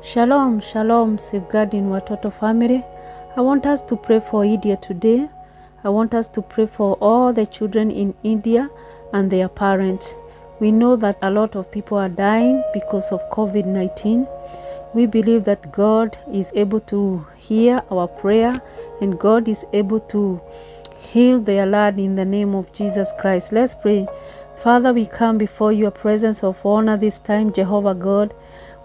Shalom, shalom, safeguarding Watoto family. I want us to pray for India today. I want us to pray for all the children in India and their parents. We know that a lot of people are dying because of COVID-19. We believe that God is able to hear our prayer and God is able to heal their land in the name of Jesus Christ. Let's pray. Father, we come before your presence of honor this time, Jehovah God.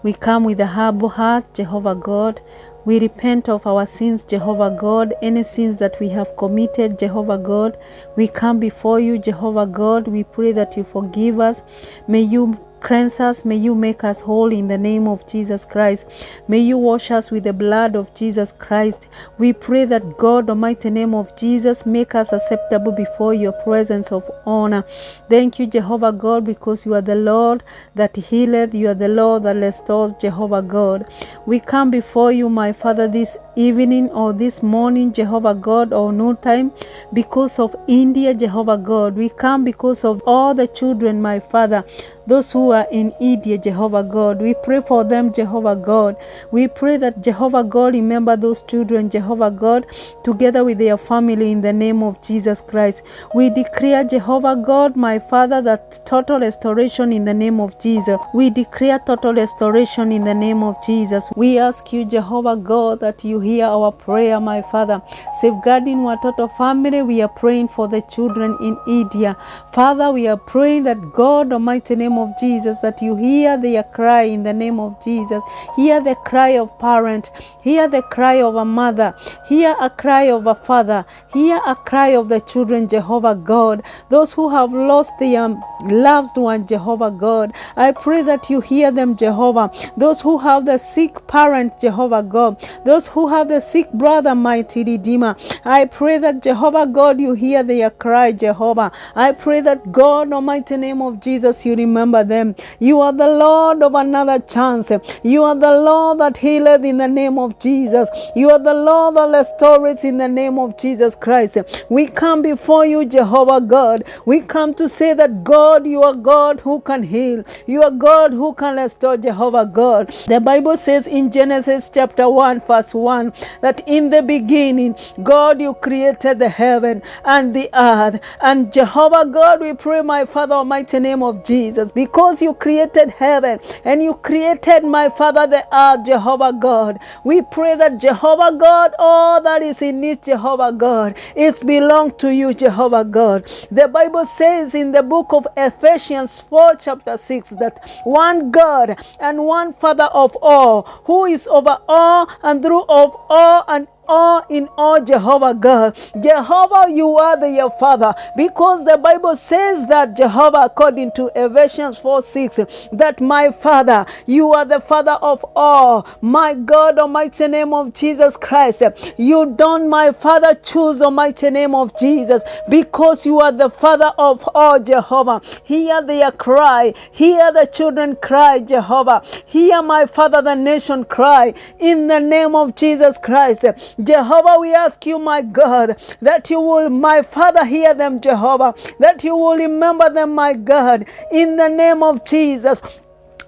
We come with a humble heart, Jehovah God. We repent of our sins, Jehovah God, any sins that we have committed, Jehovah God. We come before you, Jehovah God. We pray that you forgive us. May you cleanse us. May you make us whole in the name of Jesus Christ. May you wash us with the blood of Jesus Christ. We pray that God, Almighty name of Jesus, make us acceptable before your presence of honor. Thank you, Jehovah God, because you are the Lord that healeth. You are the Lord that restores, Jehovah God. We come before you, my Father, this evening or this morning, Jehovah God, or noon time, because of India, Jehovah God. We come because of all the children, my Father, those who are in India, Jehovah God. We pray for them, Jehovah God. We pray that Jehovah God remember those children, Jehovah God, together with their family in the name of Jesus Christ. We declare, Jehovah God, my Father, that total restoration in the name of Jesus. We declare total restoration in the name of Jesus. We ask you, Jehovah God, that you hear our prayer, my Father. Safeguarding Watoto family, we are praying for the children in India. Father, we are praying that God, Almighty name of Jesus, that you hear their cry in the name of Jesus. Hear the cry of parent. Hear the cry of a mother. Hear a cry of a father. Hear a cry of the children, Jehovah God. Those who have lost their loved one, Jehovah God. I pray that you hear them, Jehovah. Those who have the sick parent, Jehovah God. Those who have the sick brother, mighty Redeemer. I pray that, Jehovah God, you hear their cry, Jehovah. I pray that, God, Almighty name of Jesus, you remember them. You are the Lord of another chance. You are the Lord that healeth in the name of Jesus. You are the Lord that restores in the name of Jesus Christ. We come before you, Jehovah God. We come to say that, God, you are God who can heal. You are God who can restore, Jehovah God. The Bible says in Genesis chapter 1 verse 1 that in the beginning, God, you created the heaven and the earth. And Jehovah God, we pray, my Father, Almighty name of Jesus, because you created heaven and you created, my Father, the earth, Jehovah God. We pray that, Jehovah God, all that is in it, Jehovah God, is belong to you, Jehovah God. The Bible says in the book of Ephesians 4 chapter 6 that one God and one Father of all, who is over all and through of all and all in all, Jehovah God. Jehovah, you are your Father, because the Bible says that, Jehovah, according to Ephesians 4:6, that my Father, you are the Father of all. My God, Almighty name of Jesus Christ, you don't, my Father, choose, Almighty name of Jesus, because you are the Father of all, Jehovah. Hear their cry. Hear the children cry, Jehovah. Hear, my Father, the nation cry in the name of Jesus Christ. Jehovah, we ask you, my God, that you will, my Father, hear them, Jehovah, that you will remember them, my God, in the name of Jesus.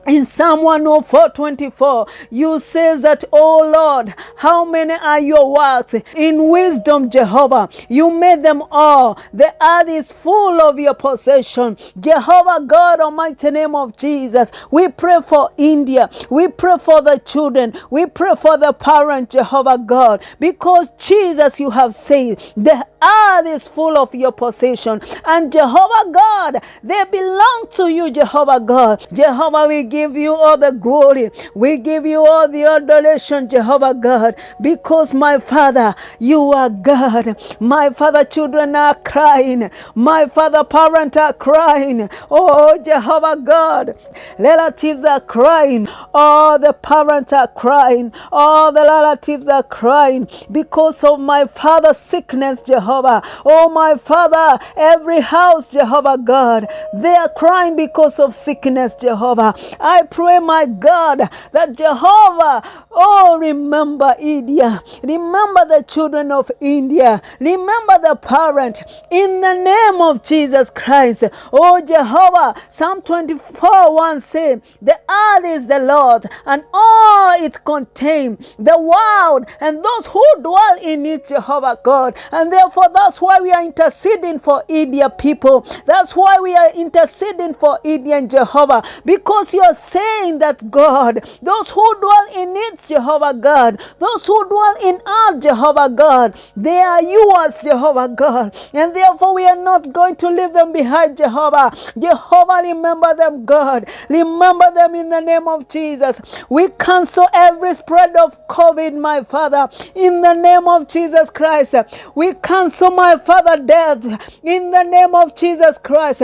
In Psalm 104:24, you says that, oh Lord, how many are your works? In wisdom, Jehovah, you made them all. The earth is full of your possession. Jehovah God, Almighty name of Jesus, we pray for India. We pray for the children. We pray for the parents, Jehovah God, because Jesus, you have said, the earth is full of your possession. And Jehovah God, they belong to you, Jehovah God. Jehovah, we give you all the glory. We give you all the adoration, Jehovah God, because, my Father, you are God. My Father, children are crying. My Father, parents are crying. Oh, Jehovah God, relatives are crying. All the parents are crying. All the relatives are crying because of, my Father, sickness, Jehovah. Oh, my Father, every house, Jehovah God, they are crying because of sickness, Jehovah. I pray, my God, that Jehovah, oh, remember India. Remember the children of India. Remember the parent. In the name of Jesus Christ. Oh, Jehovah, Psalm 24:1 say, the earth is the Lord and all it contains, the world and those who dwell in it, Jehovah God. And therefore, that's why we are interceding for India people. That's why we are interceding for Indian Jehovah, because you are saying that, God, those who dwell in it, Jehovah God, those who dwell in earth, Jehovah God, they are yours, Jehovah God, and therefore we are not going to leave them behind, Jehovah. Jehovah, remember them, God. Remember them in the name of Jesus. We cancel every spread of COVID, my Father, in the name of Jesus Christ. We cancel, my Father, death in the name of Jesus Christ.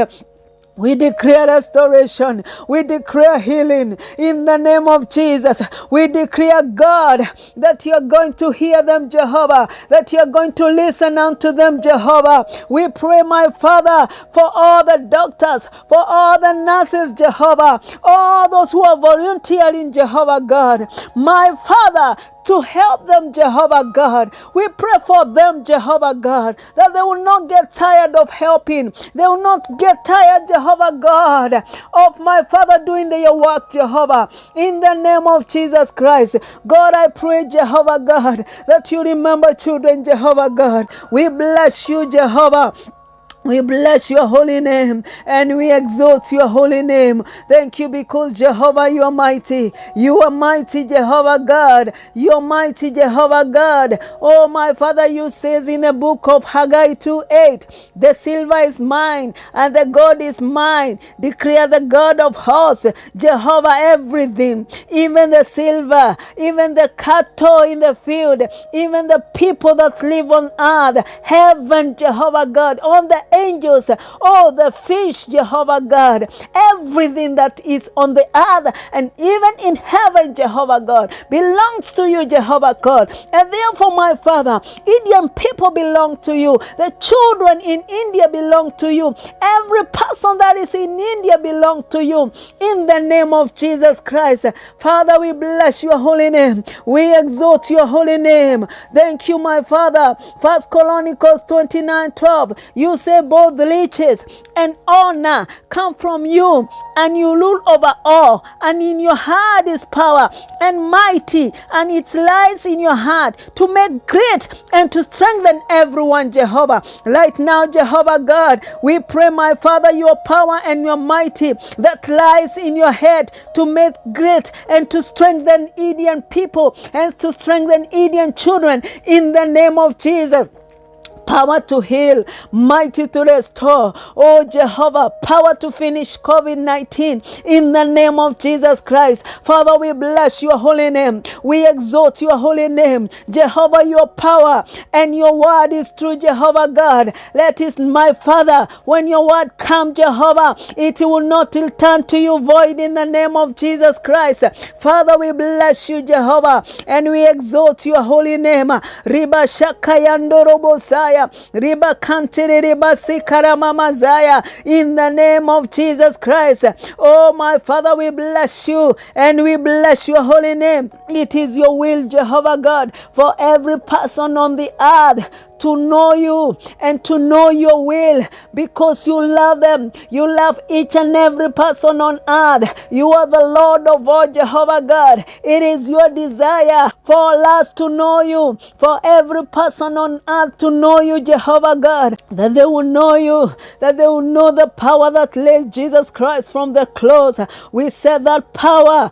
We declare restoration. We declare healing in the name of Jesus. We declare, God, that you are going to hear them, Jehovah, that you are going to listen unto them, Jehovah. We pray, my Father, for all the doctors, for all the nurses, Jehovah, all those who are volunteering, Jehovah God. My Father, to help them, Jehovah God. We pray for them, Jehovah God, that they will not get tired of helping. They will not get tired, Jehovah God, of my Father doing their work, Jehovah. In the name of Jesus Christ, God, I pray, Jehovah God, that you remember children, Jehovah God. We bless you, Jehovah. We bless your holy name and we exalt your holy name. Thank you because Jehovah, you are mighty. You are mighty, Jehovah God. You are mighty, Jehovah God. Oh, my Father, you says in the book of Haggai 2:8, the silver is mine and the gold is mine. Declare the God of hosts, Jehovah, everything, even the silver, even the cattle in the field, even the people that live on earth, heaven, Jehovah God, on the angels, oh, the fish, Jehovah God, everything that is on the earth and even in heaven, Jehovah God, belongs to you, Jehovah God. And therefore, my Father, Indian people belong to you. The children in India belong to you. Every person that is in India belong to you. In the name of Jesus Christ, Father, we bless your holy name. We exalt your holy name. Thank you, my Father. First Chronicles 29:12, you say both riches and honor come from you, and you rule over all, and in your heart is power and mighty, and it lies in your heart to make great and to strengthen everyone, Jehovah. Right now, Jehovah God, we pray, my Father, your power and your mighty that lies in your head to make great and to strengthen Indian people and to strengthen Indian children in the name of Jesus. Power to heal, mighty to restore. Oh, Jehovah, power to finish COVID-19 in the name of Jesus Christ. Father, we bless your holy name. We exalt your holy name. Jehovah, your power and your word is true, Jehovah God. Let it, my Father, when your word comes, Jehovah, it will not return to you void in the name of Jesus Christ. Father, we bless you, Jehovah, and we exalt your holy name. Riba Shakayandorobosaya. Riba Kantiri Riba Sikara Mamazaya, in the name of Jesus Christ. Oh, my Father, we bless you and we bless your holy name. It is your will, Jehovah God, for every person on the earth to know you and to know your will, because you love them. You love each and every person on earth. You are the Lord of all, Jehovah God. It is your desire for us to know you, for every person on earth to know you, Jehovah God, that they will know you, that they will know the power that raised Jesus Christ from the cross. We said that power,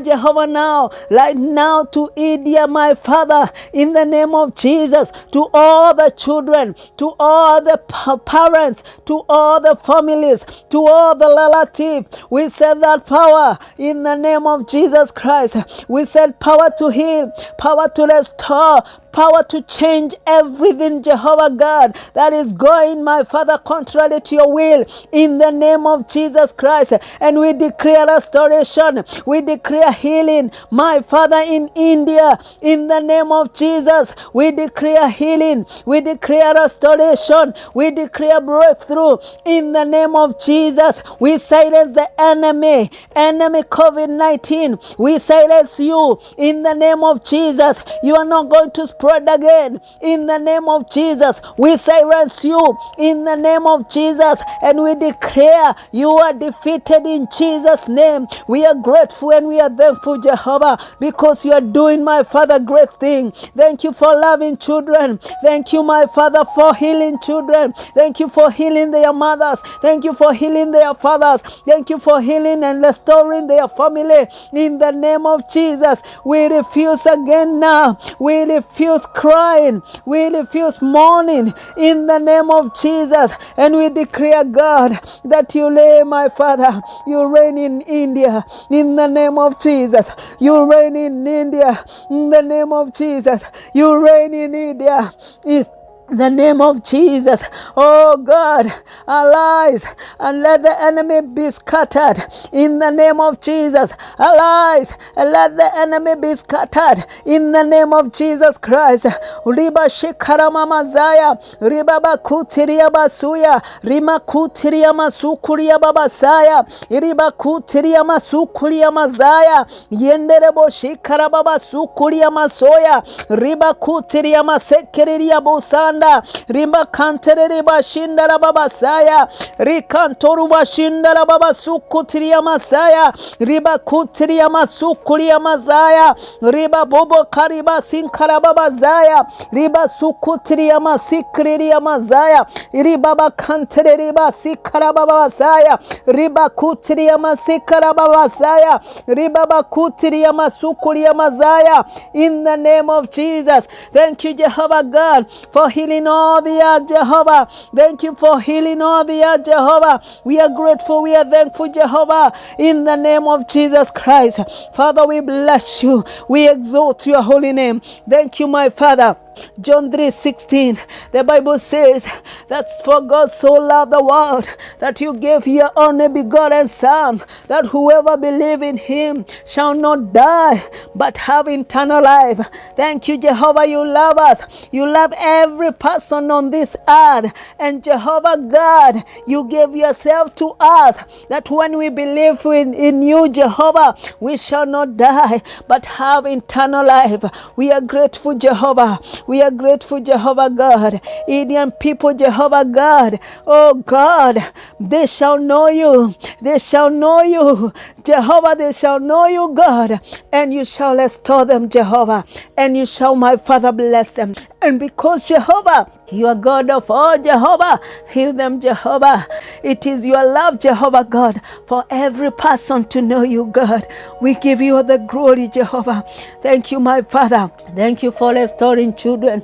Jehovah, now, right now, to India, my Father, in the name of Jesus, to all the children, to all the parents, to all the families, to all the relatives. We said that power in the name of Jesus Christ. We said power to heal, power to restore, power to change everything, Jehovah God, that is going, my Father, contrary to your will, in the name of Jesus Christ. And we declare restoration. We declare healing, my Father, in India, in the name of Jesus. We declare healing. We declare restoration. We declare breakthrough in the name of Jesus. We silence the enemy COVID-19. We silence you in the name of Jesus. You are not going to spread again in the name of Jesus. We silence you in the name of Jesus, and we declare you are defeated in Jesus' name. We are grateful and we are thankful, Jehovah, because you are doing, my Father, great thing. Thank you for loving children. Thank you, my Father, for healing children. Thank you for healing their mothers. Thank you for healing their fathers. Thank you for healing and restoring their family in the name of Jesus. We refuse again now. We refuse crying. We refuse mourning in the name of Jesus. And we declare, God, that you lay, my Father, you reign in India in the name of Jesus. You reign in India in the name of Jesus. You reign in India in the name of Jesus. Oh God, arise and let the enemy be scattered in the name of Jesus. Arise and let the enemy be scattered in the name of Jesus Christ. Riba shikarama mazaya, riba bakutiria basuya, rima kutiria masukuria babasaya, riba kutiria masukuria mazaya, yenderebo shikara baba sukuria masoya, riba kutiria masekeria busanda, rimba kantere riba shindara baba saya, rikantoru bashindara baba sukutiria masaya, riba kutiria masukuria mazaya, riba bobo kariba sinkara baba zaya, riba sukutiria masikriria mazaya, riba bakantere riba sikara baba saya, riba kutiria masikara baba saya, riba bakutiria masukuria mazaya, in the name of Jesus. Thank you, Jehovah God, for healing all the earth, Jehovah. Thank you for healing all the earth, Jehovah. We are grateful, we are thankful, Jehovah, in the name of Jesus Christ. Father, we bless you. We exalt your holy name. Thank you, my Father. John 3:16, the Bible says that for God so loved the world that you gave your only begotten Son, that whoever believes in him shall not die but have eternal life. Thank you, Jehovah. You love us. You love every person on this earth. And Jehovah God, you gave yourself to us, that when we believe in you, Jehovah, we shall not die but have eternal life. We are grateful, Jehovah. We are grateful, Jehovah God. Indian people, Jehovah God. Oh God, they shall know you. They shall know you. Jehovah, they shall know you, God. And you shall restore them, Jehovah. And you shall, my Father, bless them. And because, Jehovah, you are God of all, Jehovah, heal them, Jehovah. It is your love, Jehovah God, for every person to know you, God. We give you all the glory, Jehovah. Thank you, my Father. Thank you for restoring children.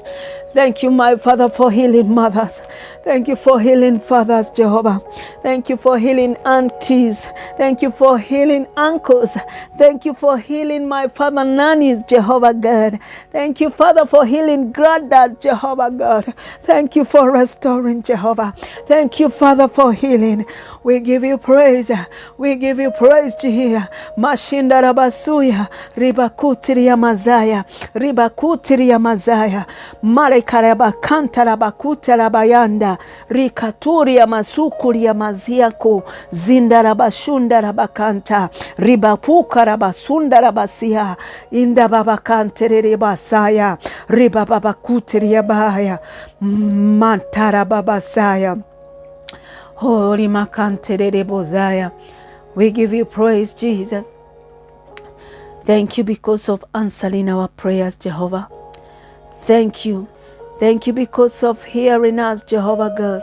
Thank you, my Father, for healing mothers. Thank you for healing fathers, Jehovah. Thank you for healing aunties. Thank you for healing uncles. Thank you for healing, my Father, nannies, Jehovah God. Thank you, Father, for healing granddad, Jehovah God. Thank you for restoring, Jehovah. Thank you, Father, for healing. We give you praise. We give you praise, Jehovah. Mashinda rabasuya, ribakutiria mazaya, ribakutiria mazaya, marekaraba kanta rabakuta rabayanda, rikaturia masukuria maziako, zinda rabashunda rabakanta, ribapuka rabasunda rabasia, inda babakante ribasaya, ribabakutiria baya, mantara babasaya. Holy Makantere Bozaya. We give you praise, Jesus. Thank you because of answering our prayers, Jehovah. Thank you. Thank you because of hearing us, Jehovah God.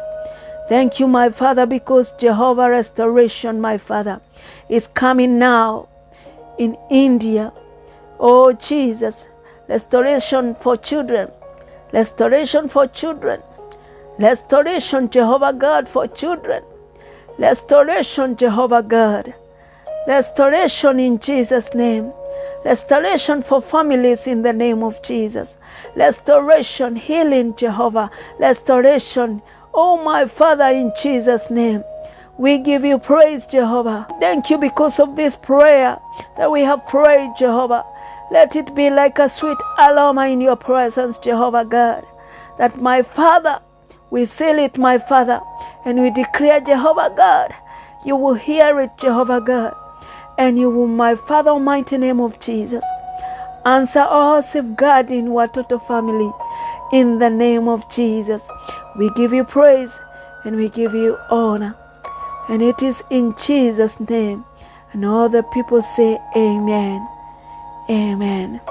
Thank you, my Father, because Jehovah restoration, my Father, is coming now in India. Oh, Jesus, restoration for children. Restoration for children. Restoration, Jehovah God, for children. Restoration, Jehovah God. Restoration in Jesus' name. Restoration for families in the name of Jesus. Restoration, healing, Jehovah. Restoration, oh my Father, in Jesus' name. We give you praise, Jehovah. Thank you because of this prayer that we have prayed, Jehovah. Let it be like a sweet aroma in your presence, Jehovah God. That my Father, we seal it, my Father, and we declare, Jehovah God, you will hear it, Jehovah God, and you will, my Father, almighty name of Jesus, answer all safeguarding Watoto family in the name of Jesus. We give you praise and we give you honor. And it is in Jesus' name. And all the people say amen. Amen.